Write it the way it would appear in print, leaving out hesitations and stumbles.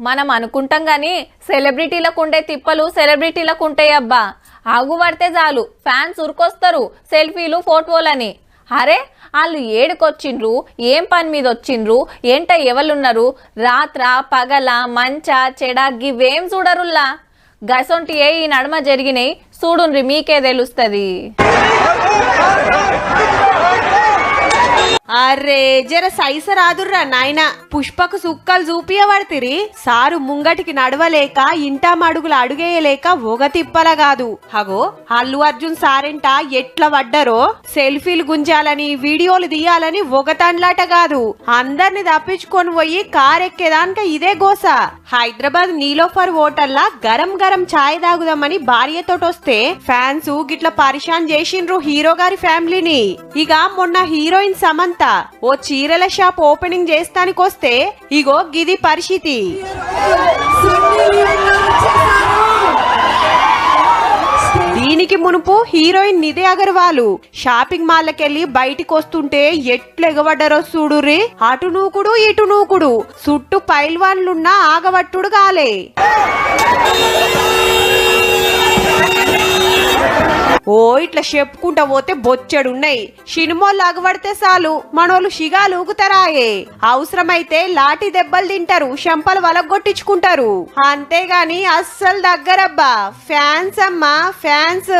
మనం అనుకుంటాం గాని సెలబ్రిటీలకు ఉండే తిప్పలు సెలబ్రిటీలకు ఉంటాయి అబ్బా. ఆగుపడితే చాలు ఫ్యాన్స్ ఉరికొస్తారు సెల్ఫీలు ఫోటోలని. అరే వాళ్ళు ఏడుకొచ్చిండ్రు, ఏం పని మీద వచ్చిండ్రు, ఏంట ఎవరున్నారు, రాత్ర పగల మంచ చెడ గివేం చూడరుల్లా. గసొంటి ఈ నడమ జరిగినాయి చూడుండ్రి, మీకే తెలుస్తుంది. అరే జర సైస రాదుర్రా నాయన, పుష్పకు సుక్కలు చూపియబడితిరి. సారు ముంగటికి నడవలేక ఇంటా మడుగులు అడుగేయలేక ఒగ తిప్పల కాదు. హగో అల్లు అర్జున్ సారెంట ఎట్లా పడ్డారో సెల్ఫీలు గుంజాలని వీడియోలు తీయాలని ఒక తండ్లాట కాదు, అందరిని తప్పించుకొని పోయి కారెక్కేదానిక ఇదే గోస. హైదరాబాద్ నీలోఫర్ హోటల్లా గరం గరం ఛాయ్ తాగుదామని భార్యతోటొస్తే ఫ్యాన్స్ గిట్ల పరిశాన్ చేసిండ్రు హీరో గారి ఫ్యామిలీని. ఇక మొన్న హీరోయిన్ సమంత ఓ చీరల షాప్ ఓపెనింగ్ చేస్తానికొస్తే ఇగో గిది పరిస్థితి. దీనికి మునుపు హీరోయిన్ నిధి అగర్వాల్ షాపింగ్ మాల్కెళ్లి బయటికి వస్తుంటే ఎట్లు ఎగబడ్డారో చూడుర్రి. అటు నూకుడు ఇటు నూకుడు, చుట్టూ పైల్వాన్లున్నా ఆగవట్టుడు కాలే. ఓ ఇట్లా చెప్పుకుంటా పోతే బొచ్చెడున్నాయి. సినిమాలు అగబడితే చాలు మనోళ్ళు షిగాలు ఊగుతారాయే. అవసరమైతే లాఠీ దెబ్బలు తింటారు, శంపలు వలగొట్టించుకుంటారు. అంతేగాని అస్సలు దగ్గరబ్బా. ఫ్యాన్స్ అమ్మా ఫ్యాన్స్.